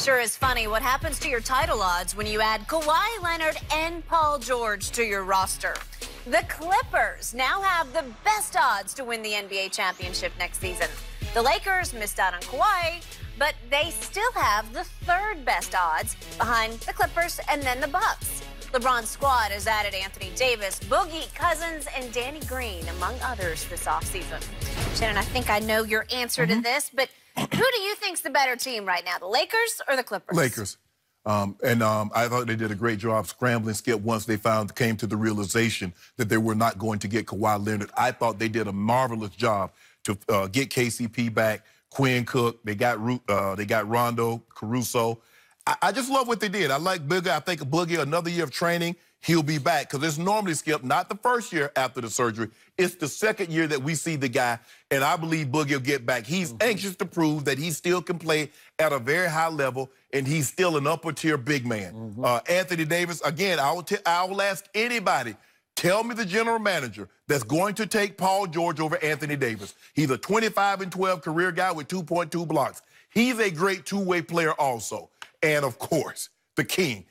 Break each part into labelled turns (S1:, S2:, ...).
S1: Sure is funny what happens to your title odds when you add Kawhi Leonard and Paul George to your roster. The Clippers now have the best odds to win the NBA championship next season. The Lakers missed out on Kawhi, but they still have the third best odds behind the Clippers and then the Bucks. LeBron's squad has added Anthony Davis, Boogie Cousins, and Danny Green, among others, this offseason. Shannon, I think I know your answer to this, but who do you think's the better team right now, the Lakers or the Clippers?
S2: Lakers. I thought they did a great job scrambling, Skip, once they came to the realization that they were not going to get Kawhi Leonard. I thought they did a marvelous job to get KCP back, Quinn Cook. They got Rondo, Caruso. I just love what they did. I like Boogie. I think Boogie, another year of training, he'll be back. Because it's normally, Skip, not the first year after the surgery. It's the second year that we see the guy, and I believe Boogie will get back. He's anxious to prove that he still can play at a very high level, and he's still an upper-tier big man. Anthony Davis, again, I will ask anybody, tell me the general manager that's going to take Paul George over Anthony Davis. He's a 25-12 career guy with 2.2 blocks. He's a great two-way player also. And, of course, the king.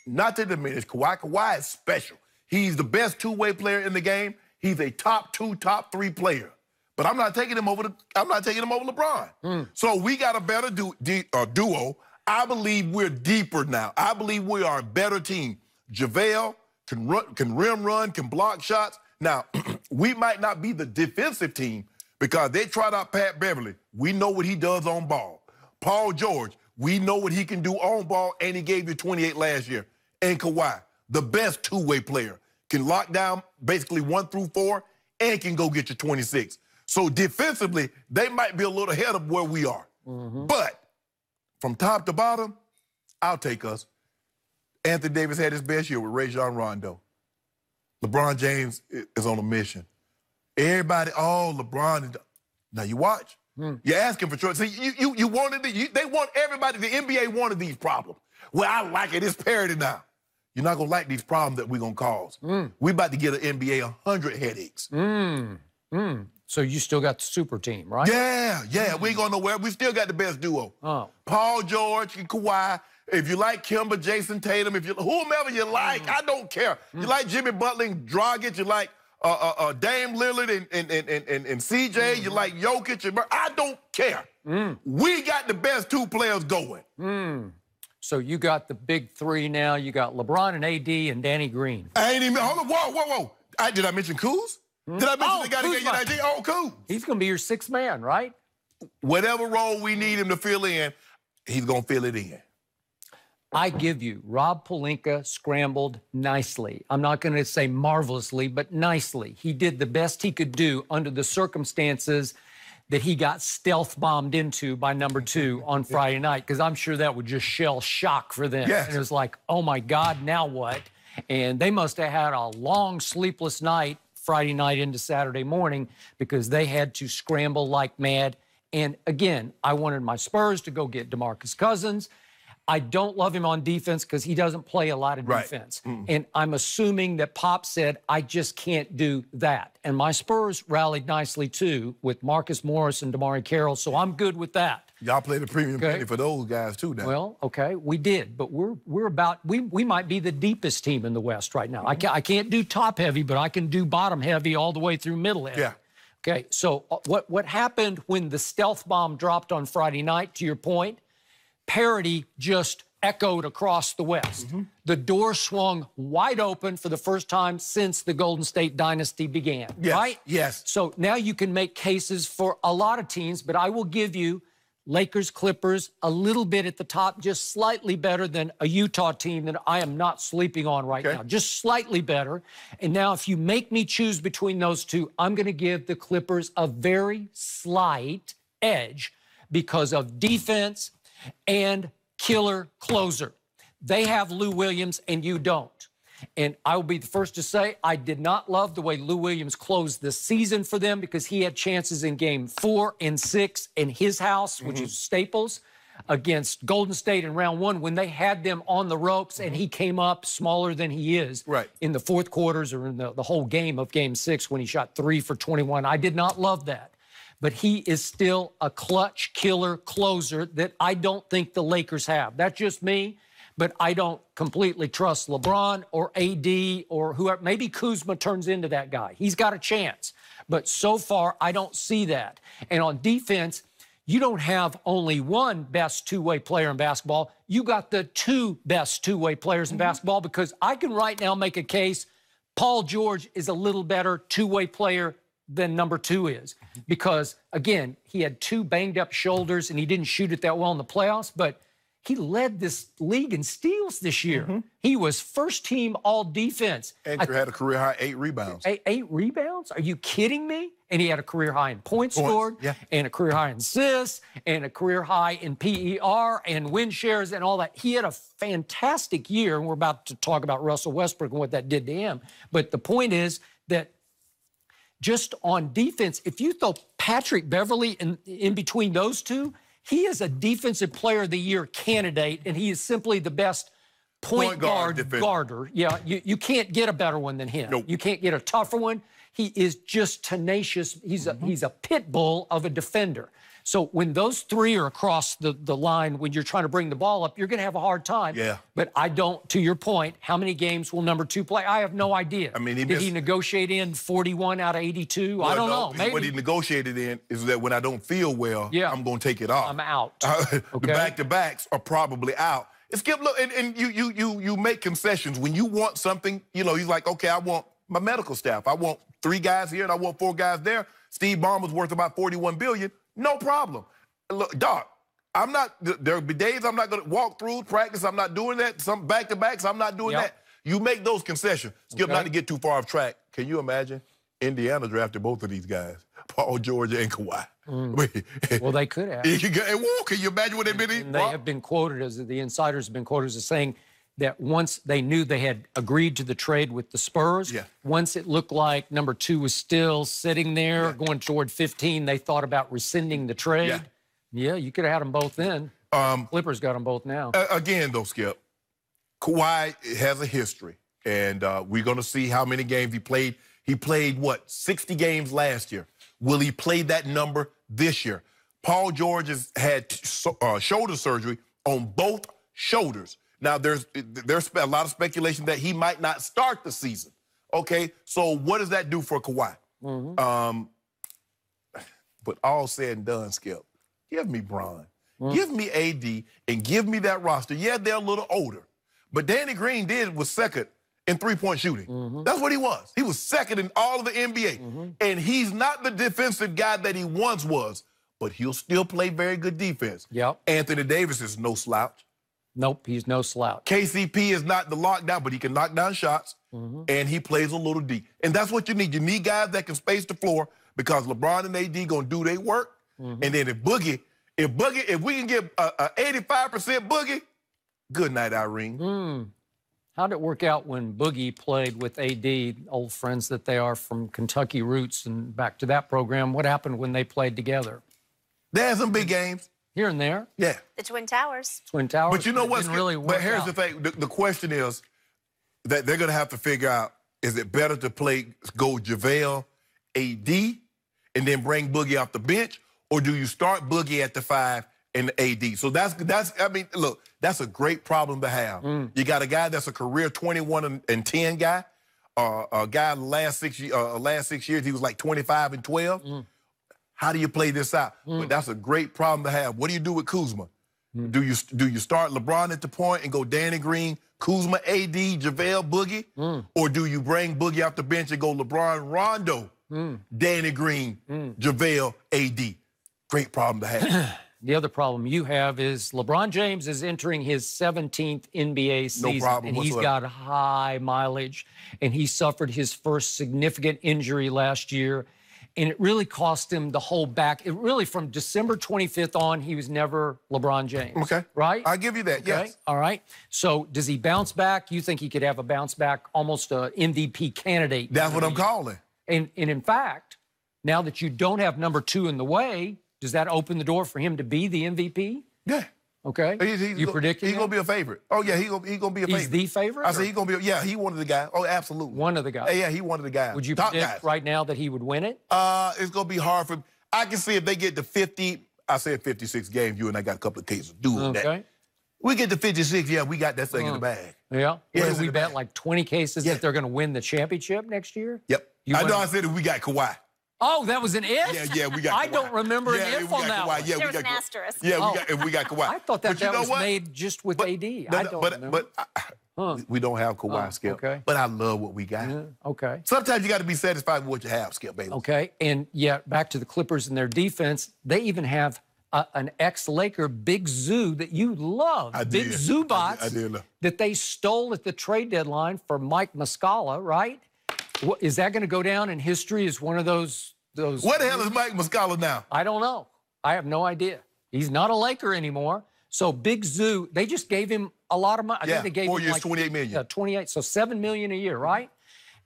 S2: Not to diminish Kawhi. Kawhi is special. He's the best two-way player in the game. He's a top 2, top 3 player. But I'm not taking him over LeBron. So we got a better duo. I believe we're deeper now. I believe we are a better team. JaVale can rim run, can block shots. Now, we might not be the defensive team because they tried out Pat Beverly. We know what he does on ball. Paul George, we know what he can do on ball, and he gave you 28 last year. And Kawhi, the best two-way player, can lock down basically 1 through 4 and can go get you 26. So defensively, they might be a little ahead of where we are. But from top to bottom, I'll take us. Anthony Davis had his best year with Rajon Rondo. LeBron James is on a mission. Everybody, LeBron. Now you watch. You're asking for trouble. See, you wanted it. They want everybody. The NBA wanted these problems. Well, I like it. It's parity now. You're not going to like these problems that we're going to cause. We're about to get an NBA 100 headaches.
S3: So you still got the super team, right?
S2: Yeah. We ain't going nowhere. We still got the best duo. Paul George and Kawhi. If you like Kemba, Jason Tatum, whomever you like, I don't care. You like Jimmy Butler and Dragic, you like Dame Lillard and CJ, you like Jokic, I don't care. We got the best 2 players going.
S3: So you got the big 3 now. You got LeBron and AD and Danny Green.
S2: I ain't even, hold on, whoa. Did I mention Kuz? Did I mention the guy that got you that? Kuz.
S3: He's going to be your 6th man, right?
S2: Whatever role we need him to fill in, he's going to fill it in.
S3: I give you, Rob Pelinka scrambled nicely. I'm not going to say marvelously, but nicely. He did the best he could do under the circumstances that he got stealth bombed into by number 2 on Friday night, because I'm sure that would just shell shock for them. And it was like, oh my God, now what? And they must have had a long sleepless night Friday night into Saturday morning because they had to scramble like mad. And again, I wanted my Spurs to go get DeMarcus Cousins. I don't love him on defense because he doesn't play a lot of defense. And I'm assuming that Pop said, I just can't do that. And my Spurs rallied nicely, too, with Marcus Morris and DeMarre Carroll, so I'm good with that.
S2: Y'all played a premium penny for those guys, too, now.
S3: Well, okay, we did, but we might be the deepest team in the West right now. I can't do top-heavy, but I can do bottom-heavy all the way through middle-heavy. Okay, so what happened when the stealth bomb dropped on Friday night, to your point, parity just echoed across the West. The door swung wide open for the first time since the Golden State dynasty began, right?
S2: Yes.
S3: So now you can make cases for a lot of teams, but I will give you Lakers, Clippers, a little bit at the top, just slightly better than a Utah team that I am not sleeping on right now, just slightly better. And now if you make me choose between those 2, I'm going to give the Clippers a very slight edge because of defense and killer closer. They have Lou Williams and you don't. And I will be the first to say I did not love the way Lou Williams closed the season for them because he had chances in game 4 and 6 in his house, which is Staples, against Golden State in round 1 when they had them on the ropes and he came up smaller than he is in the 4th quarters or in the whole game of game 6 when he shot 3 for 21. I did not love that. but he is still a clutch killer closer that I don't think the Lakers have. That's just me, but I don't completely trust LeBron or AD or whoever. Maybe Kuzma turns into that guy. He's got a chance, but so far I don't see that. And on defense, you don't have only one best two-way player in basketball. You got the two best two-way players in basketball, because I can right now make a case Paul George is a little better two-way player than number 2 is, because, again, he had 2 banged-up shoulders and he didn't shoot it that well in the playoffs, but he led this league in steals this year. He was first-team all-defense.
S2: Andrew had a career-high 8 rebounds.
S3: 8 rebounds? Are you kidding me? And he had a career-high in points scored, and a career-high in assists, and a career-high in PER and win shares and all that. He had a fantastic year, and we're about to talk about Russell Westbrook and what that did to him. But the point is that just on defense, if you throw Patrick Beverley in between those two, he is a Defensive Player of the Year candidate, and he is simply the best point guarder. Yeah, you can't get a better one than him.
S2: Nope.
S3: You can't get a tougher one. He is just tenacious. He's a pit bull of a defender. So when those 3 are across the line, when you're trying to bring the ball up, you're going to have a hard time.
S2: Yeah.
S3: But I don't, to your point, how many games will number 2 play? I have no idea.
S2: I mean,
S3: did he negotiate in 41 out of 82?
S2: Well,
S3: I don't know. Maybe.
S2: What he negotiated in is that when I don't feel well, I'm going to take it off.
S3: I'm out.
S2: The back-to-backs are probably out. Skip, look, and you make concessions. When you want something, you know, he's like, okay, I want my medical staff. I want 3 guys here and I want 4 guys there. Steve Ballmer's worth about $41 billion. No problem. Look, Doc, there'll be days I'm not going to walk through practice. I'm not doing that. Some back-to-backs, I'm not doing that. You make those concessions. Skip, not to get too far off track. Can you imagine? Indiana drafted both of these guys, Paul George and Kawhi.
S3: Well, they could have.
S2: Can you imagine what they've been eating?
S3: They have been quoted as, the insiders have been quoted as saying that once they knew they had agreed to the trade with the Spurs, once it looked like number 2 was still sitting there going toward 15, they thought about rescinding the trade. Yeah, you could have had them both then. Clippers got them both now.
S2: Again, though, Skip, Kawhi has a history, and we're going to see how many games he played. He played, what, 60 games last year. Will he play that number this year? Paul George has had shoulder surgery on both shoulders. Now, there's a lot of speculation that he might not start the season. Okay, so what does that do for Kawhi? But all said and done, Skip, give me Bron, give me AD, and give me that roster. Yeah, they're a little older, but Danny Green was second in three-point shooting. That's what he was. He was second in all of the NBA. And he's not the defensive guy that he once was, but he'll still play very good defense. Anthony Davis is no slouch.
S3: Nope, he's no slouch.
S2: KCP is not the lockdown, but he can knock down shots, and he plays a little D. And that's what you need. You need guys that can space the floor, because LeBron and AD going to do their work. And then if we can get a 85% Boogie, good night, Irene.
S3: How'd it work out when Boogie played with AD, old friends that they are from Kentucky roots and back to that program? What happened when they played together?
S2: They had some big games.
S3: Here and there.
S2: Yeah.
S1: The Twin Towers.
S3: Twin Towers.
S2: But you know what? But here's the thing. The question is that they're going to have to figure out, is it better to go JaVale, AD, and then bring Boogie off the bench, or do you start Boogie at the 5 and the AD? So I mean, look, that's a great problem to have. You got a guy that's a career 21 and 10 guy. A guy the last 6 years, he was like 25 and 12. How do you play this out? But that's a great problem to have. What do you do with Kuzma? Do you start LeBron at the point and go Danny Green, Kuzma, AD, JaVale, Boogie? Or do you bring Boogie off the bench and go LeBron, Rondo, Danny Green, JaVale, AD? Great problem to have.
S3: The other problem you have is LeBron James is entering his 17th NBA season.
S2: No problem
S3: and
S2: whatsoever.
S3: He's got high mileage, and he suffered his first significant injury last year. And it really cost him the whole back. It really, from December 25th on, he was never LeBron James.
S2: Okay.
S3: Right?
S2: I'll give you that, yes.
S3: All right. So does he bounce back? You think he could have a bounce back, almost an MVP candidate?
S2: That's what I'm calling.
S3: And in fact, now that you don't have number 2 in the way, does that open the door for him to be the MVP?
S2: Yeah.
S3: Okay. You predicting
S2: he's going to be a favorite. Oh, yeah, he's going to be a favorite.
S3: He's the favorite?
S2: I said he's going to be, he one of the guys. Oh, absolutely.
S3: One of the guys.
S2: Yeah, he one of the guys.
S3: Would you
S2: Top
S3: predict
S2: guys.
S3: right now that he would win it?
S2: It's going to be hard for him. I can see if they get to 50, I said 56 games, you and I got a couple of cases doing that. We get to 56, yeah, we got that thing in the bag.
S3: Yeah.
S2: Yeah,
S3: What did we bet, like 20 cases that they're going to win the championship next year?
S2: Yep. I know I said that we got Kawhi.
S3: Oh, that was an if?
S2: Yeah, we got Kawhi.
S3: I don't remember an if on that one.
S2: Yeah,
S1: there was an asterisk.
S2: Yeah, we got Kawhi.
S3: I thought that was made just with AD. I don't remember.
S2: But we don't have Kawhi, Skip.
S3: Okay.
S2: But I love what we got.
S3: Yeah, okay.
S2: Sometimes you got to be satisfied with what you have, Skip, baby.
S3: Okay, and yeah, back to the Clippers and their defense. They even have an ex-Laker, Big Zoo, that you love. Big Zubots.
S2: I did love.
S3: That they stole at the trade deadline for Mike Muscala, right? Is that going to go down in history as one of those?
S2: What the hell is Mike Muscala now?
S3: I don't know. I have no idea. He's not a Laker anymore. So Big Zoo, they just gave him a lot of money. I think they gave
S2: 4
S3: him
S2: years,
S3: like,
S2: $28 million.
S3: Yeah, 28. So $7 million a year, right?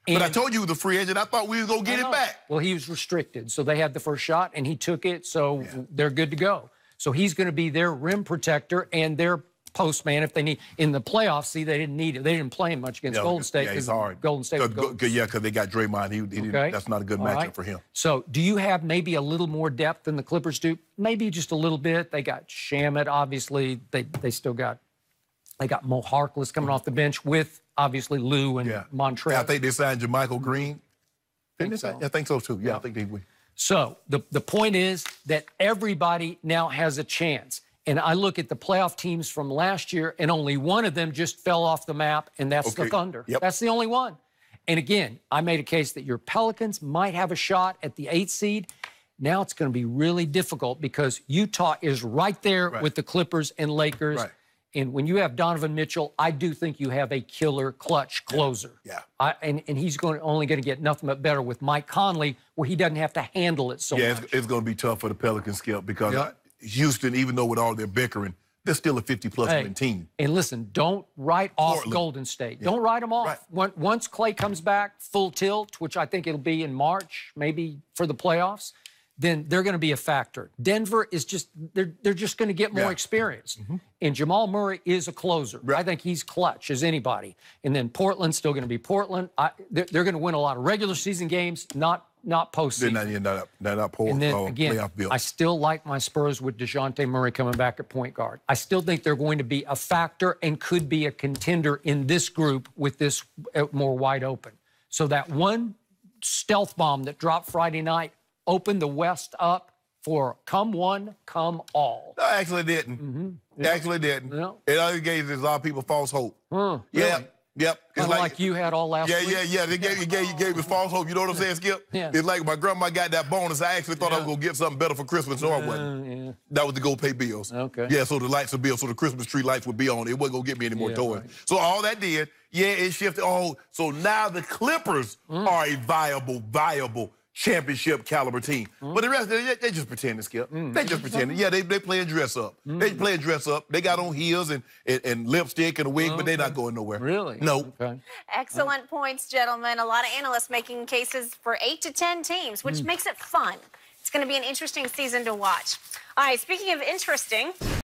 S2: But I told you he was a free agent. I thought we was going to get it back.
S3: Well, he was restricted. So they had the first shot, and he took it. So they're good to go. So he's going to be their rim protector and their postman if they need. In the playoffs, see, they didn't need it. They didn't play him much against Golden State.
S2: Yeah, it's hard.
S3: Golden State was
S2: Yeah, because they got Draymond. That's not a good matchup for him.
S3: So do you have maybe a little more depth than the Clippers do? Maybe just a little bit. They got Shamet, obviously. They still got Mo Harkless coming off the bench with, obviously, Lou and Montrezl.
S2: I think they signed JaMychal Green.
S3: I
S2: think so, too. Yeah, I think they will.
S3: So the point is that everybody now has a chance. And I look at the playoff teams from last year, and only one of them just fell off the map, and that's the Thunder.
S2: Yep.
S3: That's the only one. And again, I made a case that your Pelicans might have a shot at the 8th seed. Now it's going to be really difficult because Utah is right there with the Clippers and Lakers.
S2: Right.
S3: And when you have Donovan Mitchell, I do think you have a killer clutch closer.
S2: Yeah.
S3: And he's only going to get nothing but better with Mike Conley, where he doesn't have to handle it so much.
S2: It's going to be tough for the Pelicans, Skip, because Houston, even though with all their bickering, they're still a 50-plus win team.
S3: And listen, don't write off Golden State. Don't write them off. Once Clay comes back full tilt, which I think it'll be in March, maybe for the playoffs, then they're going to be a factor. Denver is just, they're just going to get more experience. And Jamal Murray is a closer. I think he's clutch as anybody. And then Portland's still going to be Portland. They're going to win a lot of regular season games, not postseason.
S2: They're not poor.
S3: And then again, I still like my Spurs with DeJounte Murray coming back at point guard. I still think they're going to be a factor and could be a contender in this group with this more wide open. So that one stealth bomb that dropped Friday night opened the West up for come one, come all.
S2: No, actually didn't. Actually didn't. It only gave a lot of people false hope.
S3: Really?
S2: Yep.
S3: It's like you had all last week?
S2: Yeah. They gave me false hope. You know what I'm saying, Skip? It's like my grandma got that bonus. I actually thought I was going to get something better for Christmas, or I wasn't. That was to go pay bills.
S3: Okay.
S2: Yeah, so the lights would be on, so the Christmas tree lights would be on. It wasn't going to get me any more toys. So all that did, it shifted. Oh, so now the Clippers are a viable championship caliber team. But the rest, they just pretending, Skip. They just pretending. Yeah, they playing dress up. They playing dress up. They got on heels and lipstick and a wig, but they're not going nowhere.
S3: Really?
S2: No.
S3: Okay.
S1: Excellent points, gentlemen. A lot of analysts making cases for 8 to 10 teams, which makes it fun. It's going to be an interesting season to watch. All right, speaking of interesting,